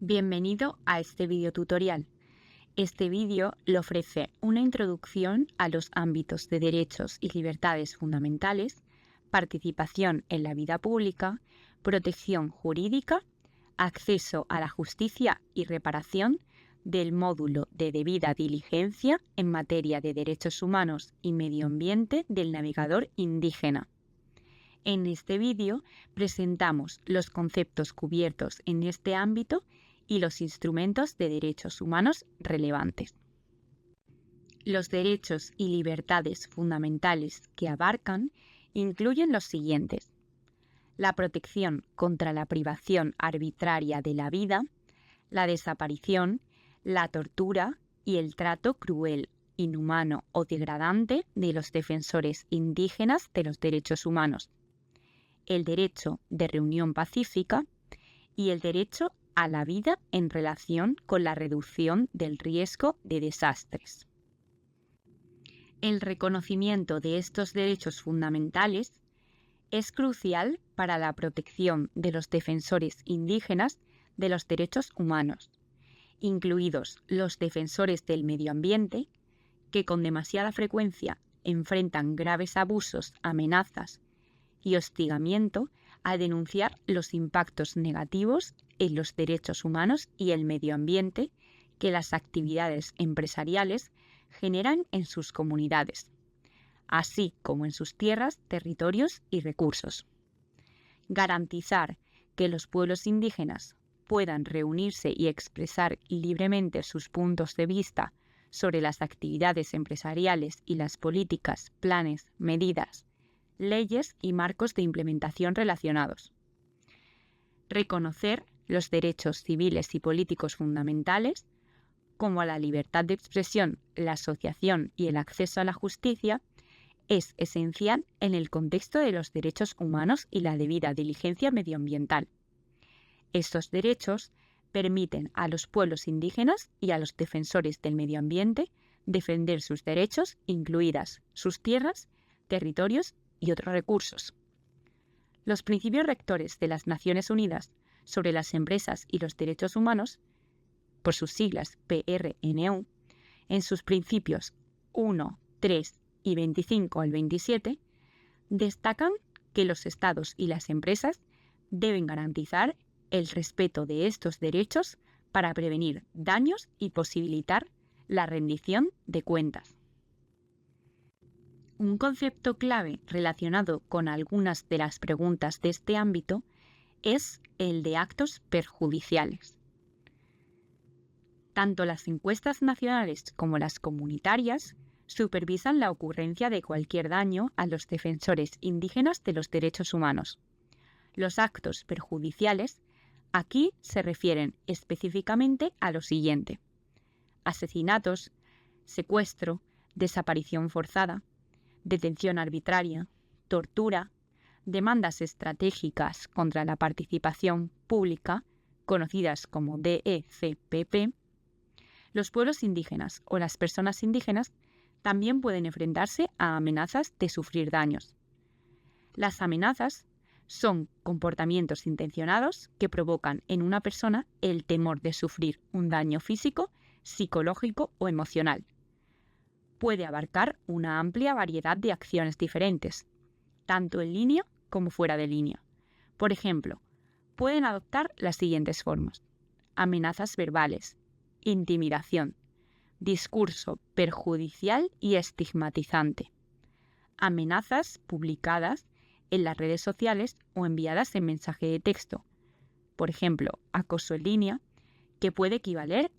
Bienvenido a este video tutorial. Este vídeo le ofrece una introducción a los ámbitos de derechos y libertades fundamentales, participación en la vida pública, protección jurídica, acceso a la justicia y reparación del módulo de debida diligencia en materia de derechos humanos y medio ambiente del navegador indígena. En este vídeo presentamos los conceptos cubiertos en este ámbito y los instrumentos de derechos humanos relevantes. Los derechos y libertades fundamentales que abarcan incluyen los siguientes: la protección contra la privación arbitraria de la vida, la desaparición, la tortura y el trato cruel, inhumano o degradante de los defensores indígenas de los derechos humanos, el derecho de reunión pacífica y el derecho a la vida en relación con la reducción del riesgo de desastres. El reconocimiento de estos derechos fundamentales es crucial para la protección de los defensores indígenas de los derechos humanos, incluidos los defensores del medio ambiente, que con demasiada frecuencia enfrentan graves abusos, amenazas y hostigamiento al denunciar los impactos negativos en los derechos humanos y el medio ambiente que las actividades empresariales generan en sus comunidades, así como en sus tierras, territorios y recursos. Garantizar que los pueblos indígenas puedan reunirse y expresar libremente sus puntos de vista sobre las actividades empresariales y las políticas, planes, medidas, leyes y marcos de implementación relacionados. Reconocer los derechos civiles y políticos fundamentales, como la libertad de expresión, la asociación y el acceso a la justicia, es esencial en el contexto de los derechos humanos y la debida diligencia medioambiental. Estos derechos permiten a los pueblos indígenas y a los defensores del medio ambiente defender sus derechos, incluidas sus tierras, territorios y otros recursos. Los principios rectores de las Naciones Unidas sobre las empresas y los derechos humanos, por sus siglas PRNU, en sus principios 1, 3 y 25 al 27, destacan que los Estados y las empresas deben garantizar el respeto de estos derechos para prevenir daños y posibilitar la rendición de cuentas. Un concepto clave relacionado con algunas de las preguntas de este ámbito es el de actos perjudiciales. Tanto las encuestas nacionales como las comunitarias supervisan la ocurrencia de cualquier daño a los defensores indígenas de los derechos humanos. Los actos perjudiciales aquí se refieren específicamente a lo siguiente: asesinatos, secuestro, desaparición forzada, detención arbitraria, tortura, demandas estratégicas contra la participación pública, conocidas como DECPP. Los pueblos indígenas o las personas indígenas también pueden enfrentarse a amenazas de sufrir daños. Las amenazas son comportamientos intencionados que provocan en una persona el temor de sufrir un daño físico, psicológico o emocional. Puede abarcar una amplia variedad de acciones diferentes, tanto en línea como fuera de línea. Por ejemplo, pueden adoptar las siguientes formas: amenazas verbales, intimidación, discurso perjudicial y estigmatizante, amenazas publicadas en las redes sociales o enviadas en mensaje de texto, por ejemplo, acoso en línea, que puede equivaler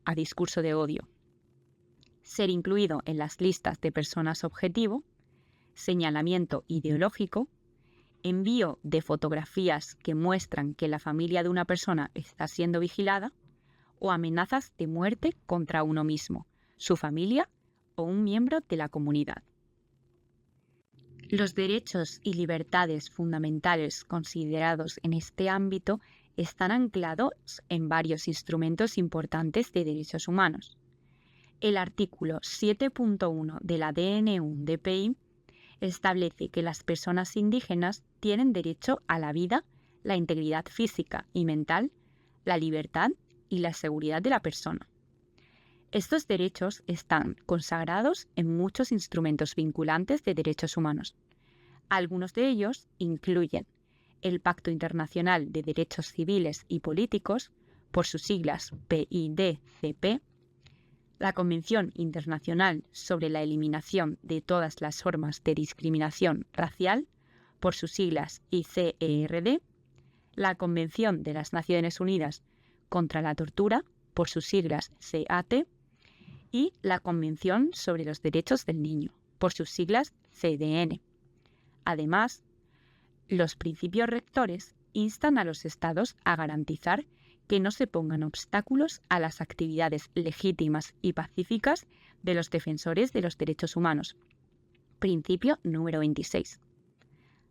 a discurso de odio, ser incluido en las listas de personas objetivo, señalamiento ideológico, envío de fotografías que muestran que la familia de una persona está siendo vigilada, o amenazas de muerte contra uno mismo, su familia o un miembro de la comunidad. Los derechos y libertades fundamentales considerados en este ámbito están anclados en varios instrumentos importantes de derechos humanos. El artículo 7.1 de la DNU-DPI establece que las personas indígenas tienen derecho a la vida, la integridad física y mental, la libertad y la seguridad de la persona. Estos derechos están consagrados en muchos instrumentos vinculantes de derechos humanos. Algunos de ellos incluyen el Pacto Internacional de Derechos Civiles y Políticos, por sus siglas PIDCP, la Convención Internacional sobre la Eliminación de todas las formas de discriminación racial, por sus siglas ICERD, la Convención de las Naciones Unidas contra la Tortura, por sus siglas CAT, y la Convención sobre los Derechos del Niño, por sus siglas CDN. Además, los principios rectores instan a los Estados a garantizar que no se pongan obstáculos a las actividades legítimas y pacíficas de los defensores de los derechos humanos. Principio número 26.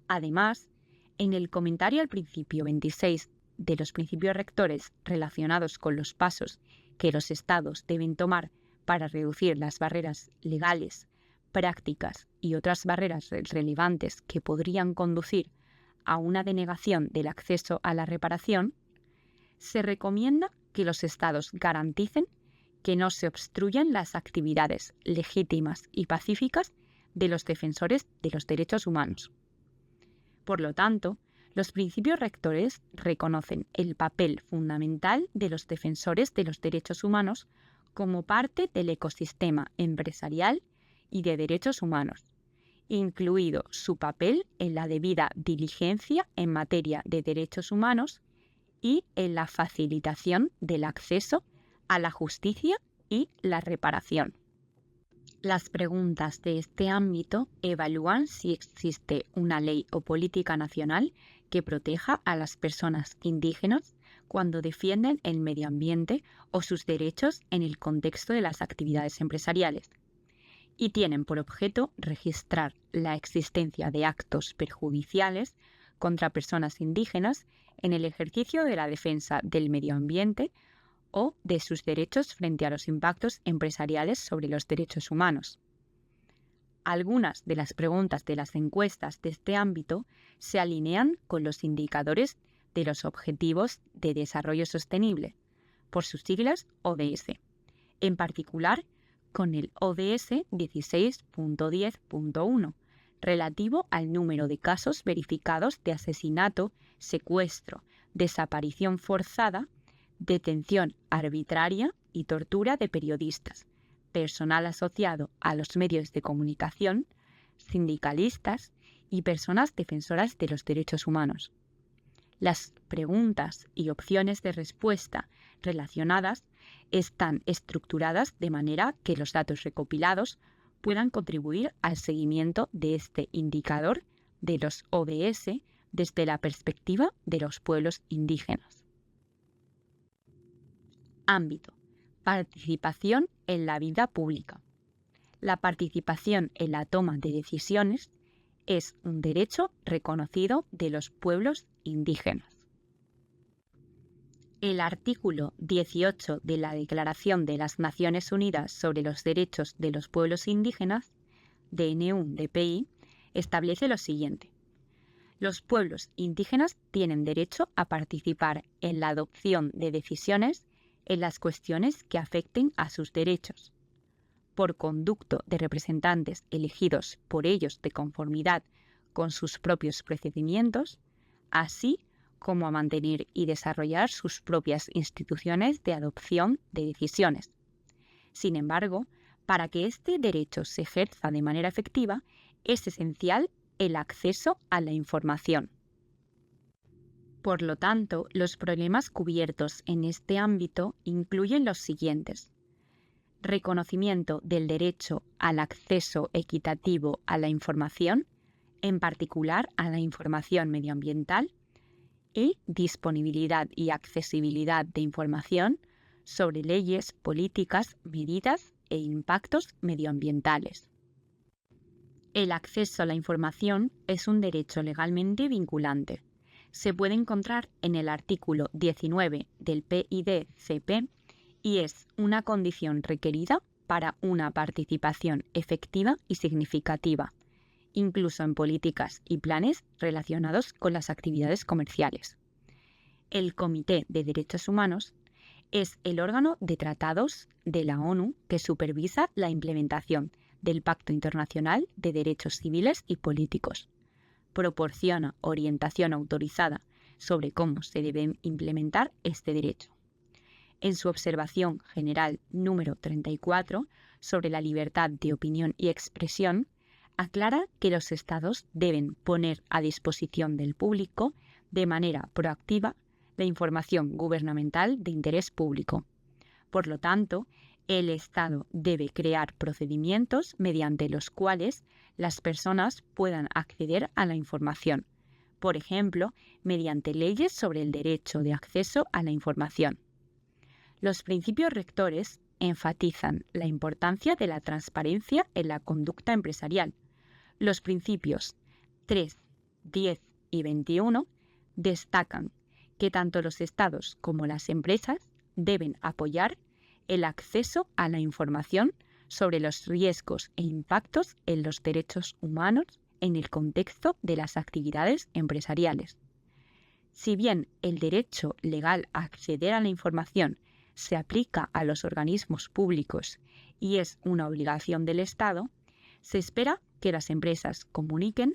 Además, en el comentario al principio 26 de los principios rectores relacionados con los pasos que los Estados deben tomar para reducir las barreras legales, prácticas y otras barreras relevantes que podrían conducir a una denegación del acceso a la reparación, se recomienda que los Estados garanticen que no se obstruyan las actividades legítimas y pacíficas de los defensores de los derechos humanos. Por lo tanto, los principios rectores reconocen el papel fundamental de los defensores de los derechos humanos como parte del ecosistema empresarial y de derechos humanos, incluido su papel en la debida diligencia en materia de derechos humanos y en la facilitación del acceso a la justicia y la reparación. Las preguntas de este ámbito evalúan si existe una ley o política nacional que proteja a las personas indígenas cuando defienden el medio ambiente o sus derechos en el contexto de las actividades empresariales, y tienen por objeto registrar la existencia de actos perjudiciales contra personas indígenas en el ejercicio de la defensa del medio ambiente o de sus derechos frente a los impactos empresariales sobre los derechos humanos. Algunas de las preguntas de las encuestas de este ámbito se alinean con los indicadores de los Objetivos de Desarrollo Sostenible, por sus siglas ODS, en particular con el ODS 16.10.1, relativo al número de casos verificados de asesinato, secuestro, desaparición forzada, detención arbitraria y tortura de periodistas, personal asociado a los medios de comunicación, sindicalistas y personas defensoras de los derechos humanos. Las preguntas y opciones de respuesta relacionadas están estructuradas de manera que los datos recopilados puedan contribuir al seguimiento de este indicador de los ODS desde la perspectiva de los pueblos indígenas. Ámbito: participación en la vida pública. La participación en la toma de decisiones es un derecho reconocido de los pueblos indígenas. El artículo 18 de la Declaración de las Naciones Unidas sobre los Derechos de los Pueblos Indígenas, DNU-DPI, establece lo siguiente: los pueblos indígenas tienen derecho a participar en la adopción de decisiones en las cuestiones que afecten a sus derechos, por conducto de representantes elegidos por ellos de conformidad con sus propios procedimientos, así como a mantener y desarrollar sus propias instituciones de adopción de decisiones. Sin embargo, para que este derecho se ejerza de manera efectiva, es esencial el acceso a la información. Por lo tanto, los problemas cubiertos en este ámbito incluyen los siguientes: reconocimiento del derecho al acceso equitativo a la información, en particular a la información medioambiental, y disponibilidad y accesibilidad de información sobre leyes, políticas, medidas e impactos medioambientales. El acceso a la información es un derecho legalmente vinculante. Se puede encontrar en el artículo 19 del PIDCP y es una condición requerida para una participación efectiva y significativa, incluso en políticas y planes relacionados con las actividades comerciales. El Comité de Derechos Humanos Es el órgano de tratados de la ONU que supervisa la implementación del Pacto Internacional de Derechos Civiles y Políticos. Proporciona orientación autorizada sobre cómo se debe implementar este derecho. En su observación general número 34 sobre la libertad de opinión y expresión, aclara que los Estados deben poner a disposición del público de manera proactiva la información gubernamental de interés público. Por lo tanto, el Estado debe crear procedimientos mediante los cuales las personas puedan acceder a la información, por ejemplo, mediante leyes sobre el derecho de acceso a la información. Los principios rectores enfatizan la importancia de la transparencia en la conducta empresarial. Los principios 3, 10 y 21 destacan que tanto los Estados como las empresas deben apoyar el acceso a la información sobre los riesgos e impactos en los derechos humanos en el contexto de las actividades empresariales. Si bien el derecho legal a acceder a la información se aplica a los organismos públicos y es una obligación del Estado, se espera que las empresas comuniquen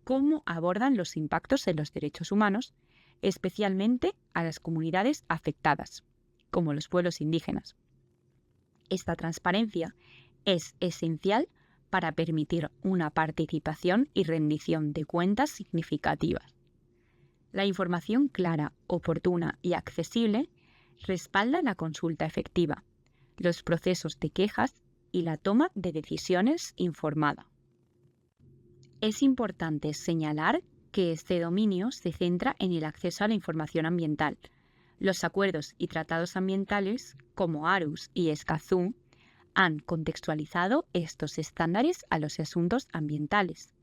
cómo abordan los impactos en los derechos humanos, especialmente a las comunidades afectadas, como los pueblos indígenas. Esta transparencia es esencial para permitir una participación y rendición de cuentas significativas. La información clara, oportuna y accesible respalda la consulta efectiva, los procesos de quejas y la toma de decisiones informada. Es importante señalar que este dominio se centra en el acceso a la información ambiental. Los acuerdos y tratados ambientales, como Aarhus y Escazú, han contextualizado estos estándares a los asuntos ambientales.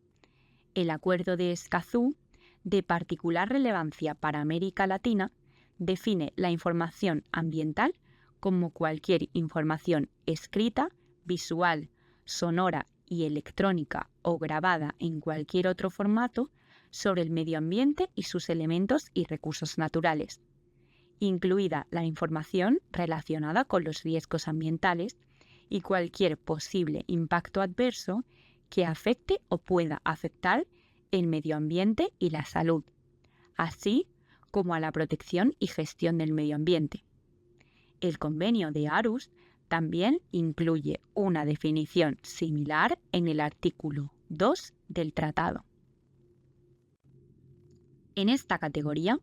El Acuerdo de Escazú, de particular relevancia para América Latina, define la información ambiental como cualquier información escrita, visual, sonora y electrónica o grabada en cualquier otro formato sobre el medio ambiente y sus elementos y recursos naturales, incluida la información relacionada con los riesgos ambientales y cualquier posible impacto adverso que afecte o pueda afectar el medio ambiente y la salud, así como a la protección y gestión del medio ambiente. El convenio de Aarhus también incluye una definición similar en el artículo 2 del tratado. En esta categoría,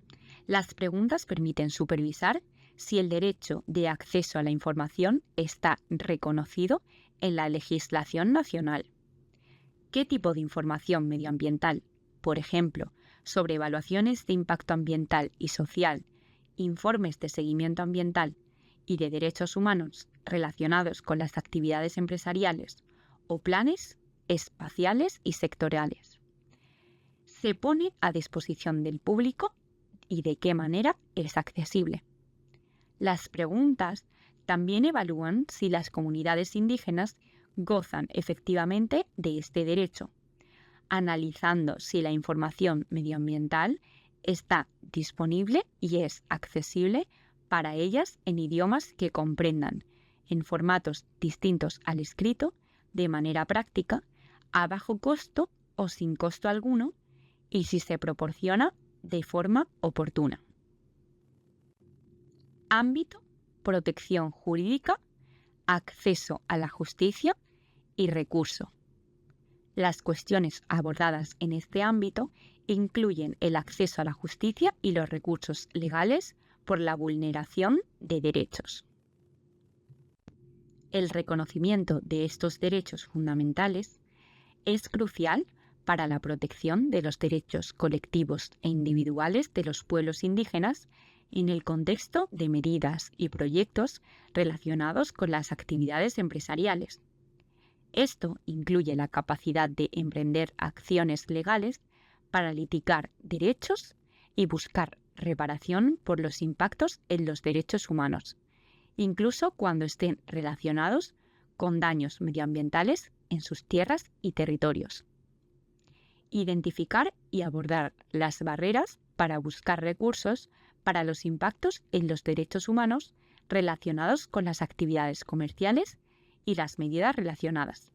las preguntas permiten supervisar si el derecho de acceso a la información está reconocido en la legislación nacional. ¿Qué tipo de información medioambiental, por ejemplo, sobre evaluaciones de impacto ambiental y social, informes de seguimiento ambiental y de derechos humanos relacionados con las actividades empresariales o planes espaciales y sectoriales se pone a disposición del público y de qué manera es accesible? Las preguntas también evalúan si las comunidades indígenas gozan efectivamente de este derecho, analizando si la información medioambiental está disponible y es accesible para ellas en idiomas que comprendan, en formatos distintos al escrito, de manera práctica, a bajo costo o sin costo alguno, y si se proporciona de forma oportuna. Ámbito, protección jurídica, acceso a la justicia y recurso. Las cuestiones abordadas en este ámbito incluyen el acceso a la justicia y los recursos legales por la vulneración de derechos. El reconocimiento de estos derechos fundamentales es crucial para la protección de los derechos colectivos e individuales de los pueblos indígenas en el contexto de medidas y proyectos relacionados con las actividades empresariales. Esto incluye la capacidad de emprender acciones legales para litigar derechos y buscar reparación por los impactos en los derechos humanos, incluso cuando estén relacionados con daños medioambientales en sus tierras y territorios. Identificar y abordar las barreras para buscar recursos para los impactos en los derechos humanos relacionados con las actividades comerciales y las medidas relacionadas,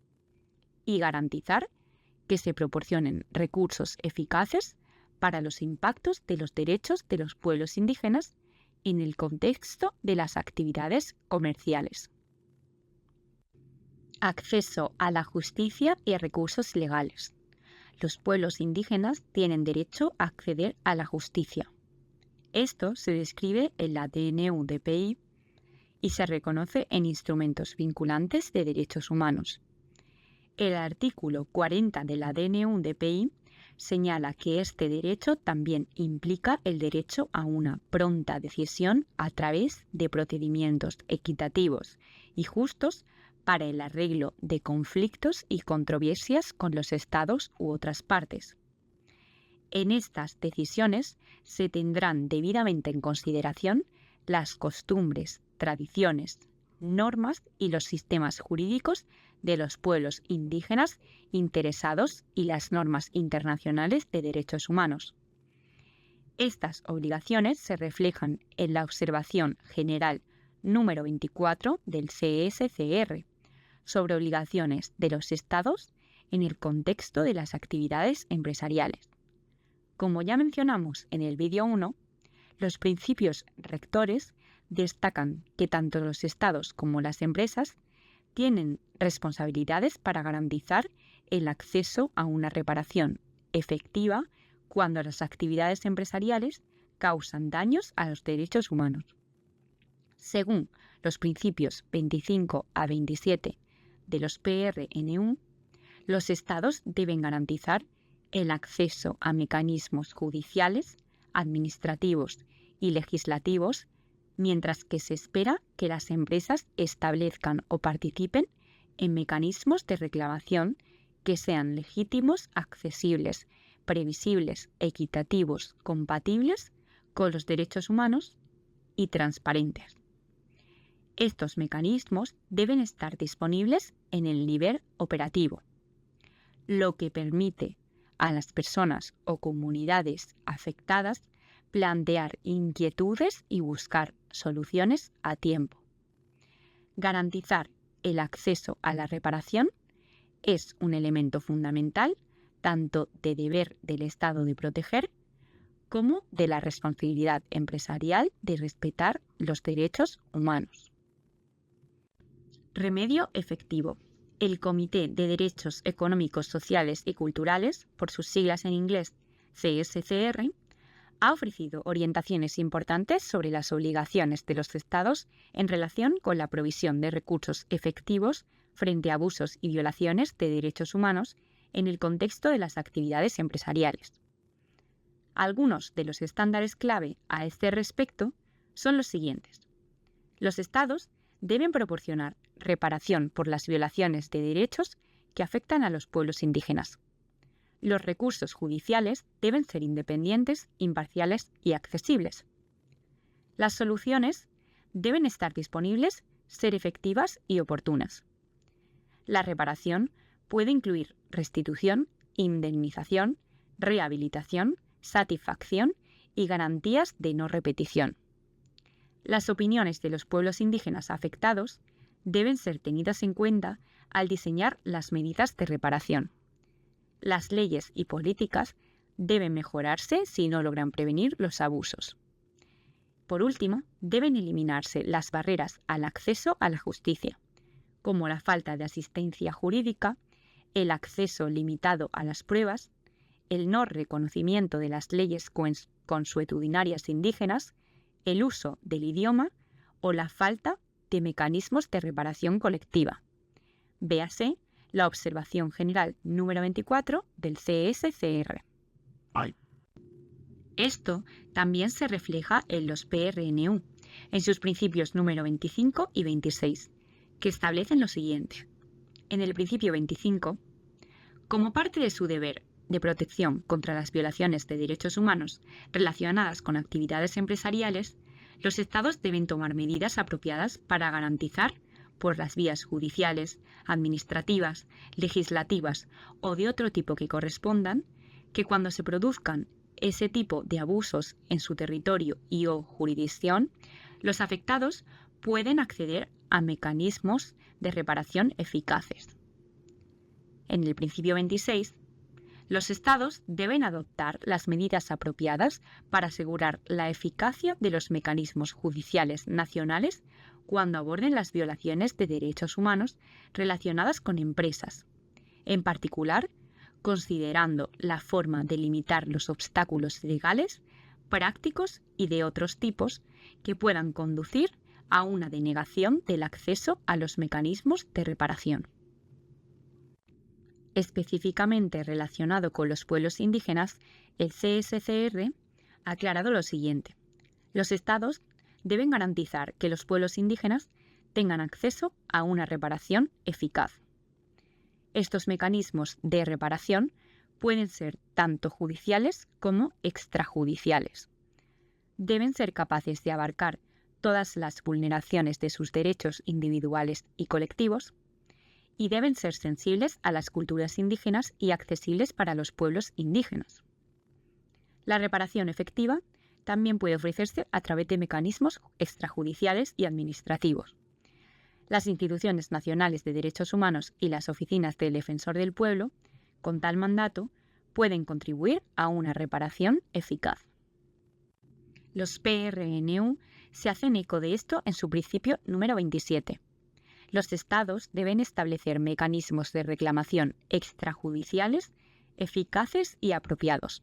y garantizar que se proporcionen recursos eficaces para los impactos de los derechos de los pueblos indígenas en el contexto de las actividades comerciales. Acceso a la justicia y a recursos legales. Los pueblos indígenas tienen derecho a acceder a la justicia. Esto se describe en la DNU-DPI y se reconoce en instrumentos vinculantes de derechos humanos. El artículo 40 de la DNU-DPI señala que este derecho también implica el derecho a una pronta decisión a través de procedimientos equitativos y justos para el arreglo de conflictos y controversias con los estados u otras partes. En estas decisiones se tendrán debidamente en consideración las costumbres, tradiciones, normas y los sistemas jurídicos de los pueblos indígenas interesados y las normas internacionales de derechos humanos. Estas obligaciones se reflejan en la Observación General número 24 del CSCR sobre obligaciones de los Estados en el contexto de las actividades empresariales. Como ya mencionamos en el vídeo 1, los principios rectores destacan que tanto los Estados como las empresas tienen responsabilidades para garantizar el acceso a una reparación efectiva cuando las actividades empresariales causan daños a los derechos humanos. Según los principios 25 a 27 de los PRNU, los Estados deben garantizar el acceso a mecanismos judiciales, administrativos y legislativos, mientras que se espera que las empresas establezcan o participen en mecanismos de reclamación que sean legítimos, accesibles, previsibles, equitativos, compatibles con los derechos humanos y transparentes. Estos mecanismos deben estar disponibles en el nivel operativo, lo que permite a las personas o comunidades afectadas plantear inquietudes y buscar soluciones a tiempo. Garantizar el acceso a la reparación es un elemento fundamental tanto de deber del Estado de proteger como de la responsabilidad empresarial de respetar los derechos humanos. Remedio efectivo. El Comité de Derechos Económicos, Sociales y Culturales, por sus siglas en inglés CSCR, ha ofrecido orientaciones importantes sobre las obligaciones de los Estados en relación con la provisión de recursos efectivos frente a abusos y violaciones de derechos humanos en el contexto de las actividades empresariales. Algunos de los estándares clave a este respecto son los siguientes. Los Estados deben proporcionar reparación por las violaciones de derechos que afectan a los pueblos indígenas. Los recursos judiciales deben ser independientes, imparciales y accesibles. Las soluciones deben estar disponibles, ser efectivas y oportunas. La reparación puede incluir restitución, indemnización, rehabilitación, satisfacción y garantías de no repetición. Las opiniones de los pueblos indígenas afectados deben ser tenidas en cuenta al diseñar las medidas de reparación. Las leyes y políticas deben mejorarse si no logran prevenir los abusos. Por último, deben eliminarse las barreras al acceso a la justicia, como la falta de asistencia jurídica, el acceso limitado a las pruebas, el no reconocimiento de las leyes consuetudinarias indígenas, el uso del idioma o la falta de mecanismos de reparación colectiva. Véase la Observación General número 24 del CSCR. Esto también se refleja en los PRNU, en sus principios número 25 y 26, que establecen lo siguiente. En el principio 25, como parte de su deber de protección contra las violaciones de derechos humanos relacionadas con actividades empresariales, los Estados deben tomar medidas apropiadas para garantizar, por las vías judiciales, administrativas, legislativas o de otro tipo que correspondan, que cuando se produzcan ese tipo de abusos en su territorio y o jurisdicción, los afectados pueden acceder a mecanismos de reparación eficaces. En el principio 26, los Estados deben adoptar las medidas apropiadas para asegurar la eficacia de los mecanismos judiciales nacionales cuando aborden las violaciones de derechos humanos relacionadas con empresas, en particular considerando la forma de limitar los obstáculos legales, prácticos y de otros tipos que puedan conducir a una denegación del acceso a los mecanismos de reparación. Específicamente relacionado con los pueblos indígenas, el CSCR ha aclarado lo siguiente: los Estados deben garantizar que los pueblos indígenas tengan acceso a una reparación eficaz. Estos mecanismos de reparación pueden ser tanto judiciales como extrajudiciales. Deben ser capaces de abarcar todas las vulneraciones de sus derechos individuales y colectivos, y deben ser sensibles a las culturas indígenas y accesibles para los pueblos indígenas. La reparación efectiva también puede ofrecerse a través de mecanismos extrajudiciales y administrativos. Las instituciones nacionales de derechos humanos y las oficinas del Defensor del Pueblo, con tal mandato, pueden contribuir a una reparación eficaz. Los PRNU se hacen eco de esto en su principio número 27. Los Estados deben establecer mecanismos de reclamación extrajudiciales eficaces y apropiados,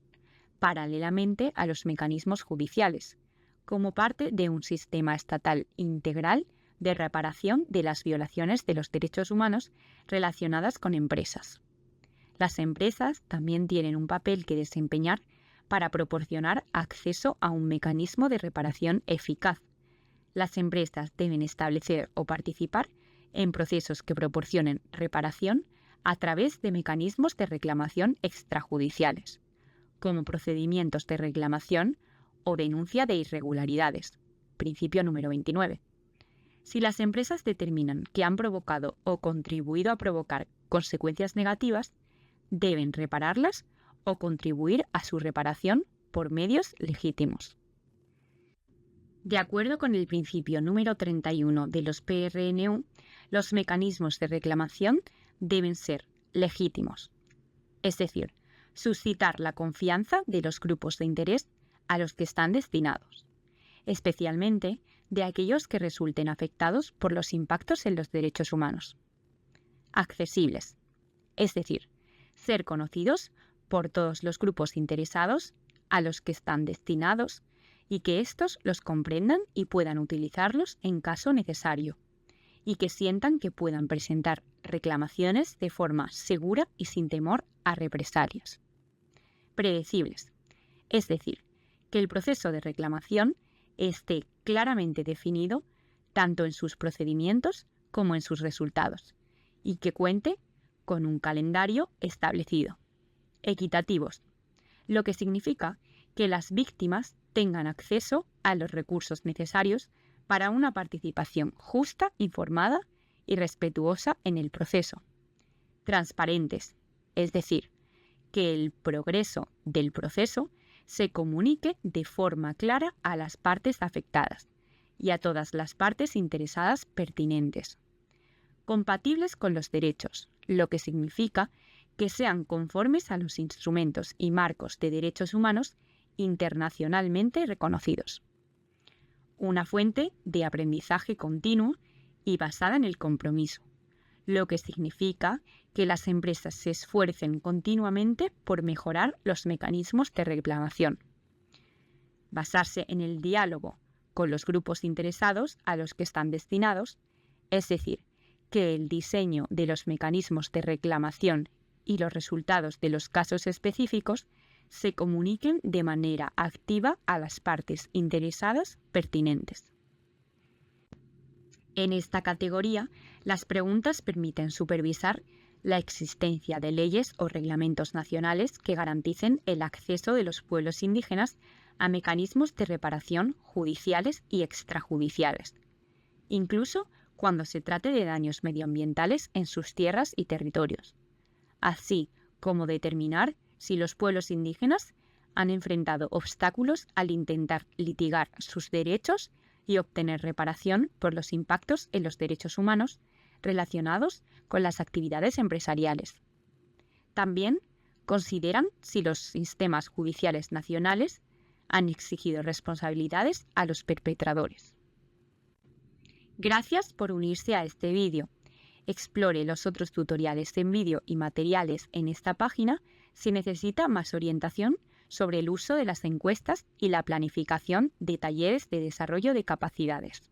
paralelamente a los mecanismos judiciales, como parte de un sistema estatal integral de reparación de las violaciones de los derechos humanos relacionadas con empresas. Las empresas también tienen un papel que desempeñar para proporcionar acceso a un mecanismo de reparación eficaz. Las empresas deben establecer o participar en procesos que proporcionen reparación a través de mecanismos de reclamación extrajudiciales, como procedimientos de reclamación o denuncia de irregularidades, principio número 29. Si las empresas determinan que han provocado o contribuido a provocar consecuencias negativas, deben repararlas o contribuir a su reparación por medios legítimos. De acuerdo con el principio número 31 de los PRNU, los mecanismos de reclamación deben ser legítimos, es decir, suscitar la confianza de los grupos de interés a los que están destinados, especialmente de aquellos que resulten afectados por los impactos en los derechos humanos. Accesibles, es decir, ser conocidos por todos los grupos interesados a los que están destinados y que éstos los comprendan y puedan utilizarlos en caso necesario, y que sientan que puedan presentar reclamaciones de forma segura y sin temor a represalias. Predecibles, es decir, que el proceso de reclamación esté claramente definido tanto en sus procedimientos como en sus resultados, y que cuente con un calendario establecido. Equitativos, lo que significa que las víctimas tengan acceso a los recursos necesarios para una participación justa, informada y respetuosa en el proceso. Transparentes, es decir, que el progreso del proceso se comunique de forma clara a las partes afectadas y a todas las partes interesadas pertinentes. Compatibles con los derechos, lo que significa que sean conformes a los instrumentos y marcos de derechos humanos internacionalmente reconocidos. Una fuente de aprendizaje continuo y basada en el compromiso, lo que significa que las empresas se esfuercen continuamente por mejorar los mecanismos de reclamación. Basarse en el diálogo con los grupos interesados a los que están destinados, es decir, que el diseño de los mecanismos de reclamación y los resultados de los casos específicos se comuniquen de manera activa a las partes interesadas pertinentes. En esta categoría, las preguntas permiten supervisar la existencia de leyes o reglamentos nacionales que garanticen el acceso de los pueblos indígenas a mecanismos de reparación judiciales y extrajudiciales, incluso cuando se trate de daños medioambientales en sus tierras y territorios, así como determinar si los pueblos indígenas han enfrentado obstáculos al intentar litigar sus derechos y obtener reparación por los impactos en los derechos humanos relacionados con las actividades empresariales. También consideran si los sistemas judiciales nacionales han exigido responsabilidades a los perpetradores. Gracias por unirse a este vídeo. Explore los otros tutoriales en vídeo y materiales en esta página si necesita más orientación sobre el uso de las encuestas y la planificación de talleres de desarrollo de capacidades.